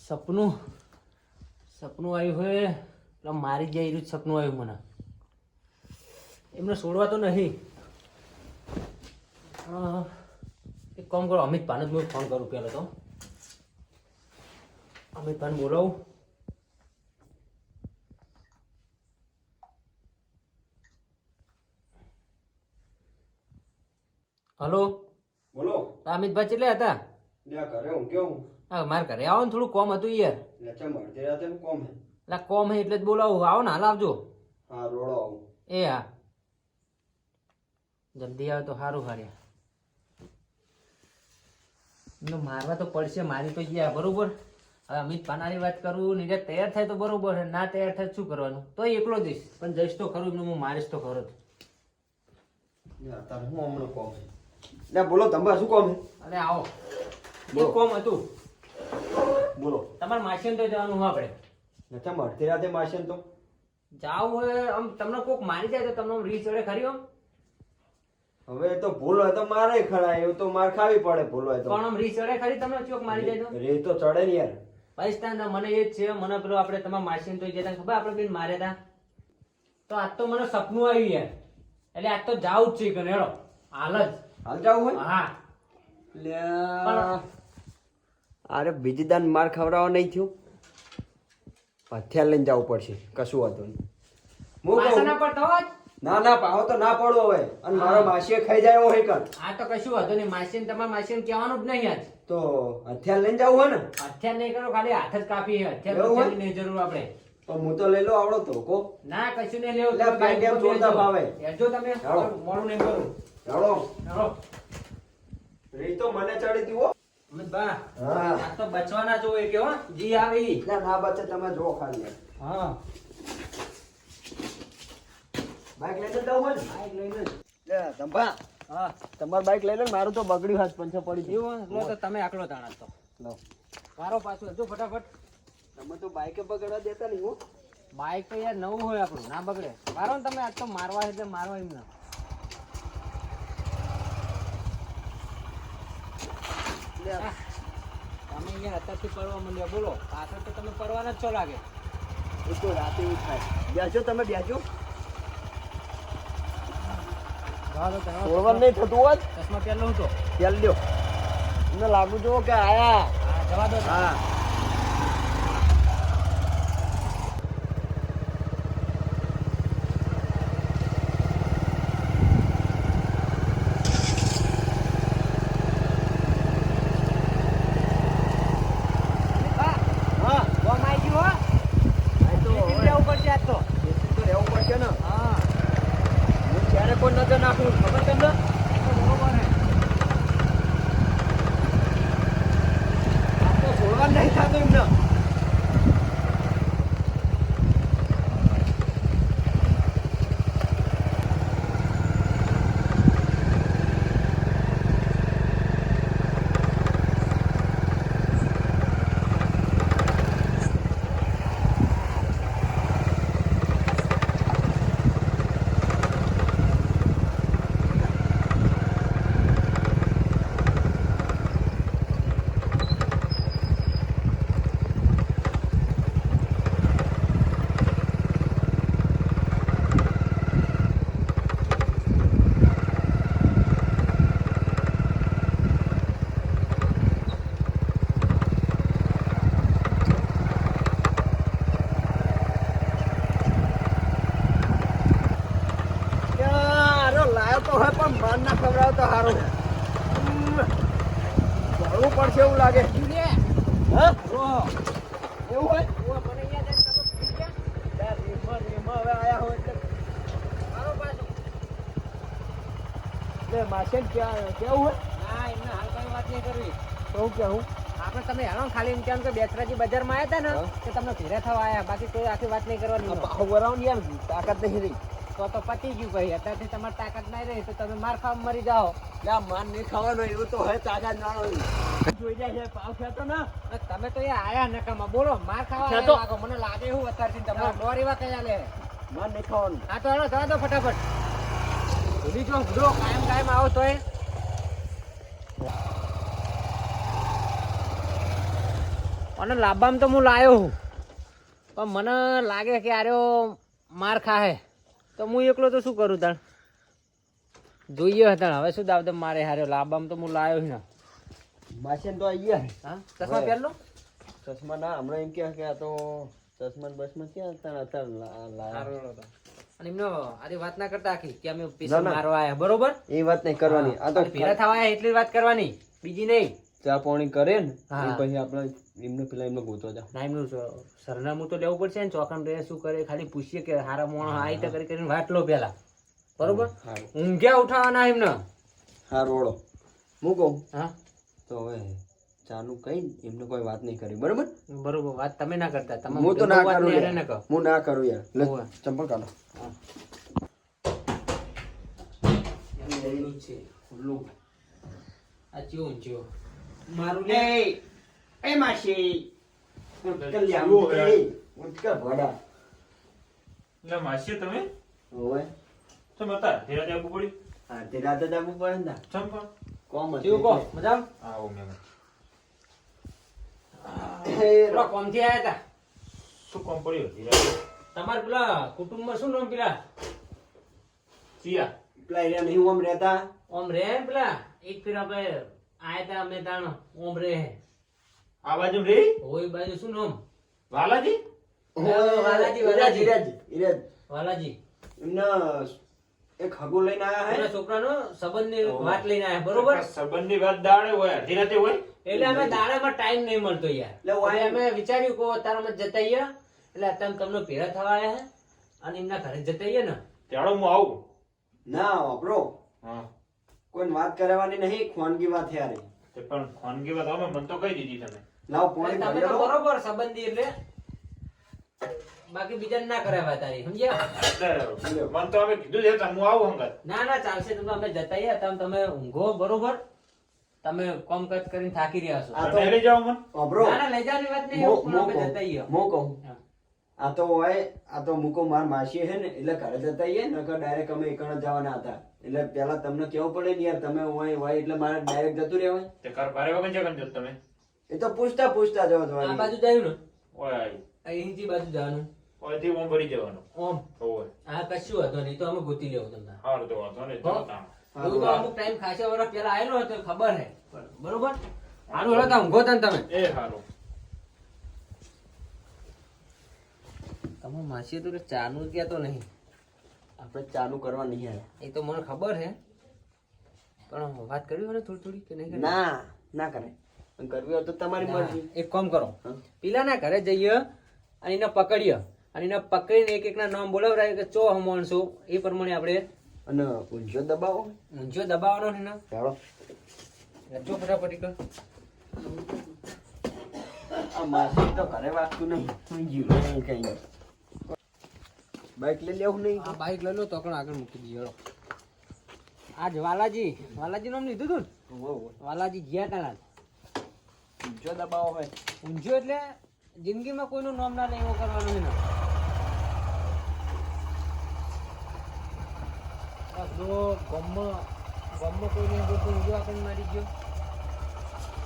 સપનું સપનું આવ્યું હોય એટલે મારી જાય રહ્યું સપનું આવ્યું મને. એમને છોડવા તો નહીં. એક કામ કરો, અમિત ભાને જ હું ફોન કરું પહેલો તો. અમિત ભાને બોલાવું. હલો બોલો. અમિતભાઈ કેટલે હતા? લ્યા ઘરે હું કેવું? હા મારે ઘરે આવો ને, થોડું કોમ હતું યાર. લેચા મળતી રાતે કોમ હે. એટલે કોમ હે એટલે જ બોલાવું. આવો ને હાલ આવજો. હા રોડો આવું. એ હા જલ્દી આવે તો સારું હાર્યા. એમને મારવા તો પડશે, મારી તો ગયા બરોબર. હવે અમિત પાનાની વાત કરું ને તૈયાર થાય તો બરોબર છે, ના તૈયાર થાય શું કરવાનું? તો એકલો જઈશ, પણ જઈશ તો ખરું, એમને હું મારીશ તો ખરો જ. લ્યા તારે હું હમણાં કોમ હે. લ્યા બોલો તમે શું કોમ હે? અરે આવો. બોલો. એક કોમ હતું. બોલો. તમારે માસીને તો જવાનું હોય આપણે. લેચા મળતી રાતે માશે તો જાવું હોય આમ, તમને કોક મારી જાય તો તમને રીસ ચડે ખરી આમ? હવે તો ભૂલ હોય તો મારે ખરા, એવું તો માર ખાવી પડે ભૂલ હોય તો. પણ આમ રીસ ચડે ખરી તમને ચોક મારી જાય તો? રે તો ચડે ને યાર. પૈસા મને એ જ છે, મને પેલો આપણે તમારા માસીને તો જતા ખબર આપણે બેન માર્યા હતા, તો આજ તો મને સપનું આવ્યું યાર. એટલે આજ તો જાવું જ છે કે હેડો હાલ જ. હાલ જાવું હોય? હા લ્યા અરે બીજી દાન માર ખવડાવવા નહીં થયું, હથિયાર લઈને જવું પડશે. કશું વાંધો નહીં. હું પાછા કહું. ના પડતો હોત? ના ના પાહો તો ના પડવો હવે. અને મારો માસીએ ખાઈ જાય એવો હે કર. આ તો કશું વાંધો નહીં. માસીને તમારા માસીને કહેવાનું જ નહીં આજ. તો હથિયાર લઈને જવું હોય ને હથિયાર નહીં કરો, ખાલી હાથ જ કાપી. હથિયાર એવું હોય? હથિયારની નહીં જરૂર આપણે. તો હું તો લઈ લો આવડો તો કો. ના કશું નહીં લેવું. એટલે બાઈક એમ છોડતા ફાવે. હેડજો તમે, હાલો. મોડું નહીં કરું. ચાલો હેડો. રી તો મને ચડી દીવો. અમિતભા, હા આ તો બચવાના જો એ કે હો, જી આવી. એટલે ના બચે તમે જો ખાલી. હા બાઈક લઈને જવું હોય ને? બાઈક લઈને જ. લે ધંભા હા તમાર બાઈક લઈ લો ને, મારું તો બગડ્યું હાથ પંચર પડી ગયું. એવું લો તો તમે આકલો તાણા તો લો મારો પાછું હજુ ફટાફટ. તમે તો બાઈકે બગડવા દેતા નહીં હો. બાઈક તો યાર નવું હોય આપણું, ના બગડે. મારો ને તમે આજ તો મારવા છે એટલે મારવા એમ ના. લે તમે યાર અત્યારથી પડવા માંડ્યા, બોલો પાછળ તો તમે પડવાના જ છો લાગે. એ તો રાતે એવું થાય. બેસજો તમે બેસજો. છોડવાનું નહીં થતું હોત ચશ્મા પહેરલો હું તો. તેલ લ્યો. મને લાગુ જો કે આયા. હા જવા દો. હા હા કોમ આવી ગયું હો. આ તો ટિફિન લેવું પડશે આજ તો. બેસી તો રહેવું પડશે ને. હા હું ક્યારે કોઈ નજર નાખું ખબર તમને? તો બરોબર હે. આ તો છોડવાનું નહીં થતું એમને. લાયો તો હોય પણ માર ના ખવડાવ તો સારું. ભરવું પડશે એવું લાગે. હા એવું હોય? મને યાદ આવે તમે ભૂલી ગયા? યાર રીમમાં હવે આયા હોય એટલે મારો પાછું. માસે કેવું હોય ના એમને હાલ કઈ વાત નહીં કરવી. તો હું કેવું? આપણે તમે હેરો ને ખાલી એમ કેમ કે બેસરાજી બજારમાં આવ્યા હતા ને, હા. કે તમને ઘેરે થવા આવ્યા, બાકી કોઈ આખી વાત નહીં કરવાની. બાહુ વરાવ યાર તાકાત નહીં રહી. તો પતી ગયું ભાઈ. અત્યારથી તમારી તાકાત નહીં રહી તો તમે માર ખાવા મરી જાઓ. લ્યા માર નહીં ખાવાનો એવું તો હોય તાકાત ના જોઈ જાય છે પાવ ખેતો ના. અને તમે તો યાર આયા નકામાં, બોલો માર ખાવા છે તો. આયા લાગો. મને લાગે એવું અત્યારથી તમારે દોરી વા કયા લે. માર નહીં ખાવાનું. હા તો હેલો જવા દો ફટાફટ. ભૂલી જો ભૂલો કાયમ આવો તોય. અને લાંબામાં તો હું લાવ્યો હું, પણ મને લાગે કે આર્યો માર ખાહે, તો હું એકલો તો શું કરું તાણ, જોઈએ હતા હવે શું દાવ મારે હાર્યો. લાંબામાં તો હું લાવ્યો ને. માસી તો આવી ગયા. હા ચશ્મા પહેરલો. ચશ્મા ના હમણાં એમ કે આ તો ચશ્મા બસમાં ક્યાં અત્યારે અને એમનો આરી વાત ના કરતા આખી કે અમે પૈસા મારવા આયા, બરોબર? એ વાત નહીં કરવાની. આ તો ભેરા થવા આયા એટલી વાત કરવાની, બીજી નહીં. ચા પાણી કરે ને હા. એ પછી આપણે એમને પેલા એમને ગોતો જા. ના એમનું સરનામું તો લેવું પડશે ને, ચોકન રે શું કરે ખાલી પૂછીએ કે હારા મોણો આઈ તો કરીને વાત લો પેલા, બરોબર? ઊંઘ્યા ઉઠાવવાના એમને. હા રોડો હું કહું. હા તો હવે ચાનું કઈ એમને કોઈ વાત નહીં કરી, બરોબર? બરોબર, વાત તમે ના કરતા. તમે હું તો ના વાત કરું ને યાર. એને કહો. હું ના કરું યાર. લે હોવે. ચંપલ કાઢો. ખુલ્લું છે, ખુલ્લું. આ ચિયો ચિયો મારું એ એ માસી કલ્યાણ ઉઠકા ભડા. એટલે માસી તમે હોવે. તમે હતા ધીરે આપવું પડી હા તે રાતે જ આપવું પડે ને. ચંપા કોમ ચિયો કહો મજામ. આવો મેમ પેલા કોમથી આયા હતા. શું કોમ પડ્યું ધીરે તમાર પેલા કુટુંબમાં શું નામ પેલા સિયા પેલા એરિયા નહીં ઓમ રહેતા. ઓમ રે ને પેલા એક ફેર આપણે આયા હતા અમે તાણ ઓમ રે હે. આ બાજુ રે ઓય બાજુ શું નામ? વાલાજી વાલાજી, વાલાજી ઇરાજ વાલાજી. એમના એક હગો લઈને આયા હે. એના છોકરાનો સંબંધની વાત લઈને આયા, બરોબર? સંબંધની વાત દાડે હોય અડધી રાતે હોય એટલે અમે દાડામાં ટાઈમ નહીં મળતો યાર. એટલે એટલે અમે વિચાર્યું કે તારામાં જતા આયા એટલે અત્યારે તમને ભેળા થવા આયા હે અને એમના ઘરે જતા આયા ને. ત્યાડો હું આવું ના વાપરો હા કોઈ વાત કરવાની નહીં, ખોનગી વાત યાર. તે પણ ખાનગી વાત અમે મને તો કહી દીધી તમે લાવ પાણી તમે ભરી તો લો. બરોબર સંબંધી એટલે બાકી બીજાને ના કરાવવા તારી, સમજ્યા? એટલે મને તો હવે કીધું છે હું આવું હંગત ના ના ચાલશે. તમે અમે જતા આયા તમે ઊંઘો, બરોબર? તમે કોમ કાજ કરીને થાકી રહ્યા છો. આ તો તમે લઈ જાઓ મને વાપરો ના ના લઈ જવાની વાત નહીં, એવું પણ અમે જતા આયા. મો કહું. હા. આ તો હોય આ તો મુકો માર માસી હે ને એટલે ઘરે જતા આઈએ નકર ડાયરેક્ટ અમે એકણ જ જવાના હતા. એટલે પેલા તમને કેવું પડે ને યાર, તમે હોય એટલે મારે ડાયરેક્ટ જતું રહેવાય. તે કર ભારે વગર છે કંજો તમે એ તો પૂછતા પૂછતા જવા આ જવાની. બાજુ જયું ને, ઓય આવી અહીંથી બાજુ જવાનું. ઓયથી ઓમ ભરી જવાનું ઓમ હોય આ કશું હતો નહીં, તો અમે ગોતી લેવું તમને. હારું તો વાંધો નહીં હો? તો તાણ. એવું તો અમુક ટાઈમ ખાસા વર્ષ પહેલા આવેલો હતો, ખબર હે, બરોબર? હારું હેડો તાર ઊંઘો તાન તમે. એ હારું તમે માસી તો ચાનું જ કહેતો નહીં. આપણે ચાલુ કરવા નહીં આવ્યા. એ તો મને ખબર હે, પણ વાત કરી હોય ને થોડી થોડી કે નહીં કરી? ના ના કરે. પણ કરવી હોય તો તમારી ના, મરજી. એક કામ કરો, હા. પેલાના ઘરે જઈએ અને એને પકડીએ અને એને પકડીને એક એકના નામ બોલાવડાવીએ કે ચો માણસો એ પ્રમાણે આપણે અને ઊંઝો દબાવો. ઊંઝો દબાવવાનો ને ના ચાલો ચો ફટાફટી કર. આ માસી તો ઘરે વાગતું નહીં. ઊંઝ્યું નહીં કઈ નહીં. બાઈક લઈ લેવું નહીં. આ બાઈક લઈ લો તો આગળ મૂકી દઈએ. હેડો. આજ વાલાજી નામ લીધું તું ને? વાલાજી ગયા તા. ઊંઝો દબાવો હોય. ઊંઝો એટલે જિંદગીમાં કોઈનું નામ ના લે એવો કરવાનું છે ને. જો ગમમાં કોઈ નહીં બોલતું ઊંઝો આપણને મારી ગયો.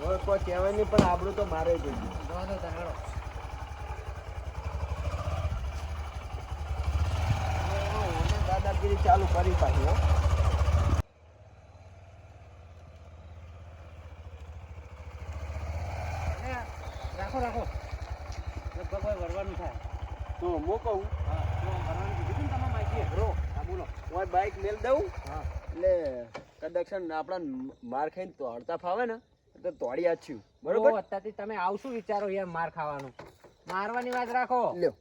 હવે કોઈ કહેવાય નહીં પણ આપણું તો મારે જ જોઈએ. જવા દો તાર, હેડો. દાદાગીરી ચાલુ કરી પાછી હો. રાખો રાખો, લગભગ કોઈ વરવાનું થાય. તો હું કહું હા તો વરવાનું કીધું ને તમે માહિતી બ્રો, હા બોલો. હું બાઈક મેલ દઉં હા એટલે કદાચ છે ને આપણા માર ખાઈને તોડતા ફાવે ને તો તોડી આછ્યું, બરોબર? અત્યારથી તમે આવશું વિચારો યાર માર ખાવાનું, મારવાની વાત રાખો. લ્યો.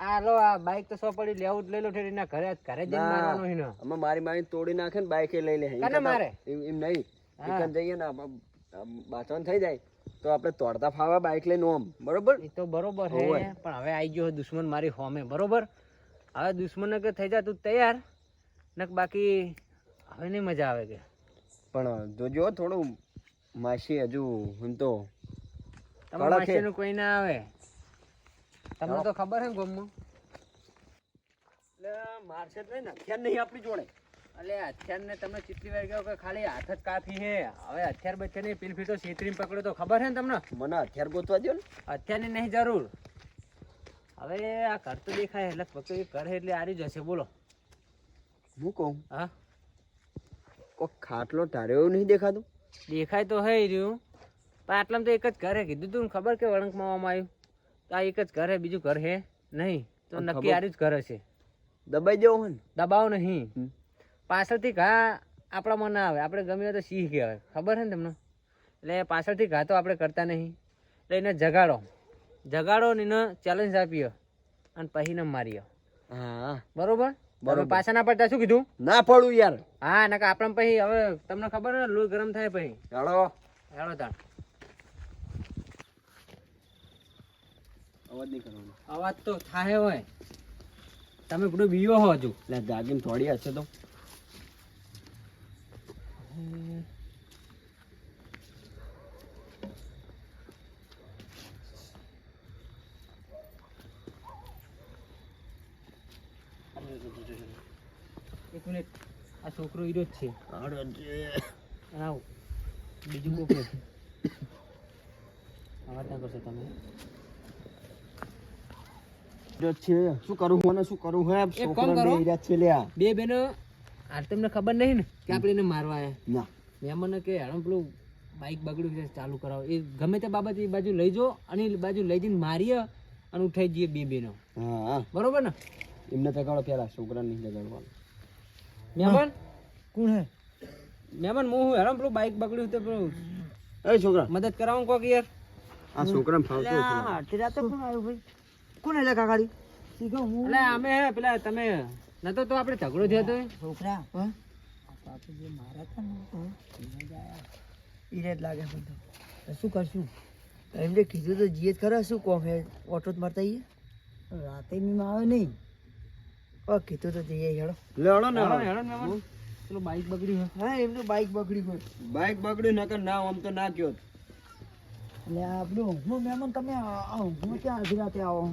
આ લો આ બાઈક તો સો પડી લેવું જ લઈ લો ઠેરીના ઘરે ઘરે જઈને મારવાનું છે ને. અમે મારી મારી તોડી નાખે ને બાઈક લઈ લે. કાને મારે? એમ નહીં, હા. એકન જઈએ ને બાચવાન થઈ જાય તો આપણે તોડતા ફાવા બાઈક લઈને ઓમ, બરોબર? એ તો બરોબર હે, હોવે. પણ હવે આવી ગયો દુશ્મન મારી હોમે, બરોબર? હવે દુશ્મન કે થઈ જા તું તૈયાર ને બાકી હવે નહીં મજા આવે કે. પણ જોજો થોડું માસી હજુ હું તો તમારા કડક હે. માસીનું કોઈ ના આવે, તમને તો ખબર હે ને ગમમાં. એટલે મારશે જ નહીં ને, ખેર નહીં આપણી જોડે. અલે હથિયાર ને તમને કેટલી વાર કહ્યું કે ખાલી હાથ જ કાફી હે. હવે હથિયાર બચ્ચા નહીં પીલ ફીટો છેતરીને પકડ્યો તો ખબર હે ને તમને? મને હથિયાર ગોતવા દો ને. હથિયારની નહીં જરૂર. હવે આ ઘર તો દેખાય એટલે પકડી ઘર હે એટલે આરી જશે. બોલો. હું કહું હા કોઈ ખાટલો ટાળ્યો એવું નહીં દેખાતું? દેખાય તો હે રહ્યું પણ આટલામાં તો એક જ ઘર હે. કીધું તું ને ખબર કે વળંકમાં આવ્યું તો આ એક જ ઘર હે, બીજું ઘર હે નહીં. તો પણ નક્કી ખબર- આરી જ ઘર હશે. દબાઈ દેવો હોય ને. દબાવ નહીં. હમ. પાછળથી ઘા આપણામાં ના આવે. આપણે ગમે તો સિંહ કહેવાય. ખબર છે ને તમને? એટલે પાછળથી ઘા તો આપણે કરતા નહીં. એટલે એને જગાડો ને એને ચેલેન્જ આપીએ અને પછી ને મારીએ. હા બરોબર? બરોબર. તમે પાછા ના પડતા શું કીધું? ના પડું યાર. હા નકા આપણે પછી હવે તમને ખબર ને લોહી ગરમ થાય પછી. ચાલો હેડો તાણ. અવાજ નહીં કરવાનો. અવાજ તો થાય હોય. તમે બધું બીવો હો હજુ. એટલે જાગીને થોડી હશે તો. એક મિનિટ. આ છોકરો હીરો જ છે. આવ બીજું કોક નથી. અવાજ ના કરશો તમે. શું કરું મને શું કરું હે? એક કામ છોકરાને કરો. બે ઈરાદ છે લ્યા. બે બેનો આ તમને ખબર નહીં ને કે આપણે એને મારવા આવ્યા. ના મેં મને કે હેડો પેલું બાઇક બગડ્યું છે ચાલુ કરાવો. એ ગમે તે બાબત એ બાજુ લઈ જાઓ અને એ બાજુ લઈ જઈને મારીએ અને ઉઠાઈ જઈએ બે બેનો. હા હા બરોબર ને? એમને જગાડો પેલા, છોકરાને નહીં જગાડવાનું. મહેમાન કોણ હે? મહેમાન હું હેડો પેલું બાઇક બગડ્યું તો પેલું એ છોકરા મદદ કરાવું કોક યાર. આ છોકરાને ફાવતું નથી. આટલી રાતે કોણ આવ્યું ભાઈ? કોણ એટલે કાકાડી? શીખો હું એટલે અમે હે પેલા તમે નતો તો આપણે ઝઘડો થયો તો છોકરા આપણે જે મારા હતા ને ઈરેજ લાગે મને તો. તો શું કરશું? એમને કીધું તો જીએ જ ખરા. શું કોમ હે? ઓટો જ મારતા આવીએ. રાતે મીમાં આવે નહીં. કીધું તો જઈએ હેડો. લેવડો ને હેડો હેડો મહેમાન. પેલું બાઇક બગડ્યું હે. હા એમનું બાઇક બગડી ગયું. બાઇક બગડ્યું નકર ના આમ તો ના કયો. એટલે આપણું ઊંઘનું મહેમાન તમે ઊંઘમાં ક્યાં અડધી રાતે આવો?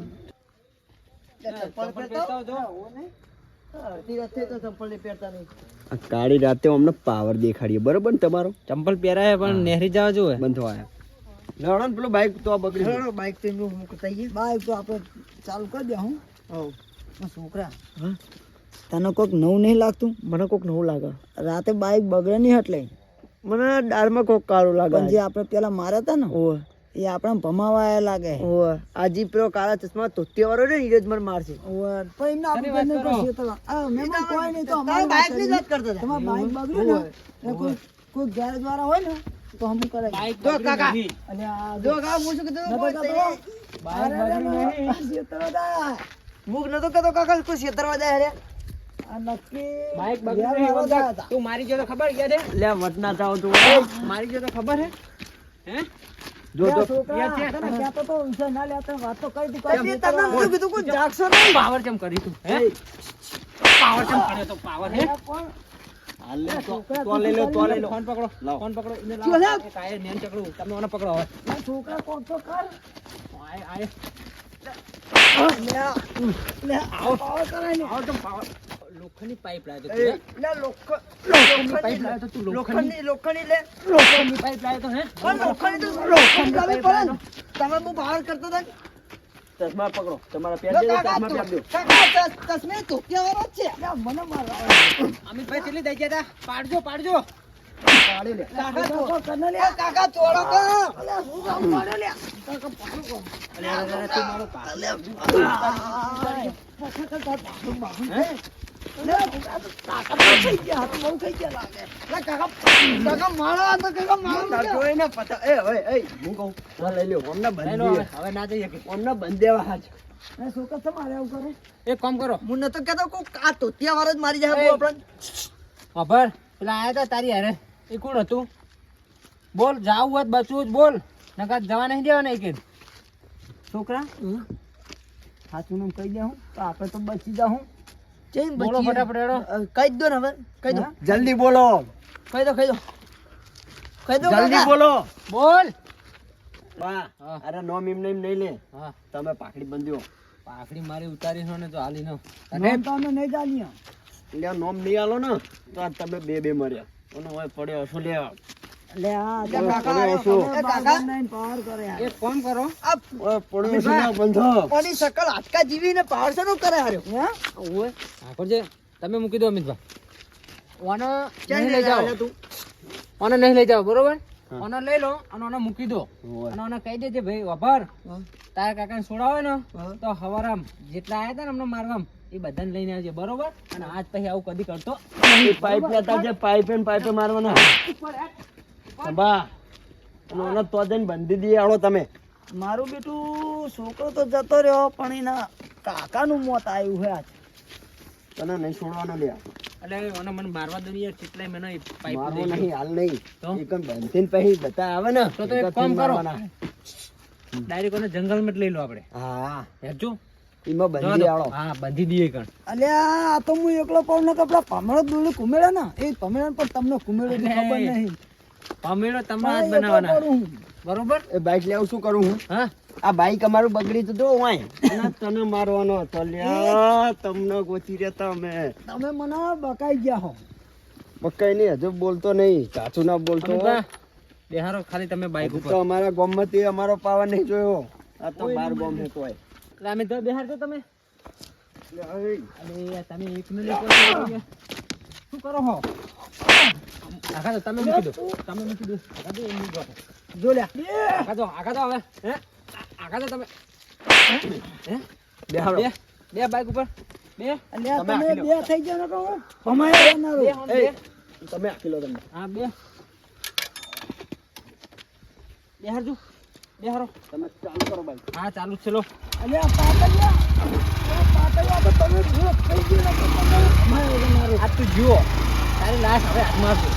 ચપ્પલ પહેરતા જો. અડધી રાતે તો ચપ્પલ નહીં પહેરતા નહીં. આ કાળી રાતે અમને પાવર દેખાડીએ બરોબર ને તમારો? ચંપલ પહેરાય પણ નહેરી જવા જોવે. બંધ થવાયા. લેવડો ને પેલું બાઇક તો આ બગડ્યું. હેડો બાઇક તો એમનું હું કરતા આવીએ. બાઇક તો આપણે ચાલુ કરી દે. હું છોકરા તને કોઈક નવું નહીં લાગતું? મને કોઈક નવું લાગે. રાતે બાઇક બગડે નહીં એટલે મને દાળમાં કોઈક કાળું લાગે. પણ જે આપણે પેલા માર્યા હતા ને એ આપણે ભમાવા લાગે. આજી પેલો કાળા ચશ્મા તોત્યા વાળો ને ઈ જ મને મારશે. પણ એમને આપણે કોઈ નહીં તો અમારી બાઇક ની વાત કરતા હતા. તમારું બાઇક બગડ્યું ને કોઈ ગેરેજ વાળા હોય ને તો હમ કરે. બાઇક બગડ્યું નહીં. અને આ જો કાકા હું શું કીધું બાઇક બગડ્યું નહીં. મુક નતો કતો કાકા કોઈ છેતરવા જાય રે. આ નક્કી બાઇક બગડ્યું નહીં. વગર. તું મારી જો તો ખબર ગયા દે. લે વટના ચાવ તું. મારી જો તો ખબર હે? હે? જો તો પાવર ચમ કરી તું? હે? પાવર ચમ કર્યો તો પાવર હે? હાલ લે તો લઈ લો તો લઈ લો. ફોન પકડો. લાવો. ફોન પકડો. એને લાવો. એક આયે મેન ચકડું. તમે ઓને પકડો હવે. છોકરા કોણ તો કર આયે. આવો આવો તો પાવર. લોખંડની પાઇપ લાવ્યો તો તું, હે? લોખંડની પાઇપ લાવ્યો તો તું લોખંડની. લોખંડની લે લોખંડની પાઇપ લાવ્યો તો હે? પણ લોખંડ તો લોખંડ લાવી પડે ને. તમે બહુ બહાર કરતો હતા ને. ચશ્મા પકડો. તમારા પેર જો દે કાકા ચશ્મા પેર દો. કાકા ચશ્મે તોત્યા વાળો જ છે. મને મારવા અમિતભાઈ કેટલી દઈ ગયા તા? પાડજો પાડજો. પાડી લે. કાકા ચોળો કો અલ્યા શું કામ પાડો લે કાકા પાડો કો અરે તું મારો પાવર. તારજો એને પતા. એ ઓય એ હું કહું તો લઈ લ્યો. અમને બંધ લઈ લો હવે. દે. હવે ના જઈએ કે. અમને બંધ દેવા હાચ. એક કામ કરો. હું નતો કેતો આ તોતિયા વાળો જ મારી જાય આપણને. ખબર પેલા આયા તા તારી હારે એ કોણ હતું? બોલ જાવું હોત બચવું જ બોલ. નકર જવા નહીં દેવા નહીં કે. છોકરા સાચું નામ કહી દે હું તો આપણે તો બચી જાઉં. ચેમ બોલો બચી ફટાફટ હેડો. કહી દો ને હવે કહી દો જલ્દી બોલો. કહી દો કહી દો કહી દો જલ્દી કાકા. બોલો. બોલ. બા હા. અરે નોમ એમ નહીં નહીં લે. હા તમે પાકડી બંધ્યો. પાકડી મારી ઉતારી નો ને તો હાલી નો. નામ તો અમે નહીં જાણીએ. લ્યા નોમ નહીં આલો ને તો આ તમે બે મર્યા અને હવે પડ્યો હશો લ્યા લે આ લે કાકા, એ કાકા પાવર કરે યાર. એક કામ કરો ઓય પડ્યો હશો લ્યા બંધો કોની શકલ હાડકા જીવીને પાવર શેનો કરે હાર્યો હે ઓય ઠાકોરજી તમે મૂકી દો અમિતભાઈ ઓને ક્યાં નહીં લઈ લઈ જાઓ આવ્યા તું? ઓને નહીં લઈ જાઓ બરોબર હા. ઓને લઈ લો અને ઓને મૂકી દો ઓય. અને ઓને કહી દેજે ભાઈ વભાર તારા કાકાને છોડાવે ને હા. તો હવારામ જેટલા આયા હતા ને અમને મારવામ એ બધાને લઈને આવજે બરોબર અને આજ પછી આવું કદી કરતો એ પાઇપ લેતા જે પાઇપે મારવાના સંભા અને ઓને તો જઈને બંધી દઈએ આવો તમે મારું બેટું છોકરો તો જતો રહ્યો પણ એના કાકાનું મોત આવ્યું હે આજ. તને નહીં છોડવાનો લ્યા એટલે ઓને મને મારવા દો ને યાર કેટલાય મને એ પાઇપ મારવો દઈ નહીં હાલ નહીં તો? એકમ બંધીને પછી બધા આવે ને તો એક એકમ કામ કરો મારવાના. ડાયરેક્ટ ઓને જંગલમાં જ લઈ લો આપણે હા હેજો એમાં બંધી આવો હા બંધી દઈએ કણ અલ્યા આ તો હું એકલો પાઉં ને કપડા ભમરો દોડી કુમેડા ને એ ભમરા પણ તમને કુમેડો ની ખબર નહીં પમેડો તમે હા, જ એકલો બનાવવાના કરું હું. બરોબર એ બાઈક લેવું શું કરું હું હા આ બાઈક અમારું બગડી તો જો વાય અને તને મારવાનો હતો લ્યા તમને ગોતી રહેતા અમે તમે મને બકાઈ ગયા હો પક્કાઈ નહીં હજુ બોલતો નહીં સાચું ના બોલતો અમિતભાઈ, બેહારો ખાલી તમે બાઈક હજુ ઉપર તો અમારા ગામમાં તે અમારો પાવર નહીં જોયો આ તો બાર ગામ છે તોય એટલે અમિતભાઈ બેહારજો તમે લે, હવે અરે તમે એક મિનિટ શું કરો હો આખા તો તમે મૂકી દો તમે મૂકી દો આખા તો એમ મૂકો જો લ્યા આખા તો હવે હે આખા તો તમે હે બેહાડો. બે બાઈક ઉપર બે અલ્યા તમે તમે આખી લો. બે થઈ જાવ ને તો હું ભમાઈ જનારો. બે હોન, એ, બે તમે આપી લો તમે હા બે બેહારજો બેહારો તમે ચાલુ કરો બાઈક હા ચાલુ જ છે લો અલ્યા પાતળિયા તો તમે ભૂખ થઈ ગઈ ને તો તમે ભમાઈ જનારો. આ તું જુઓ તારી લાશ હવે હાથમાં આવશે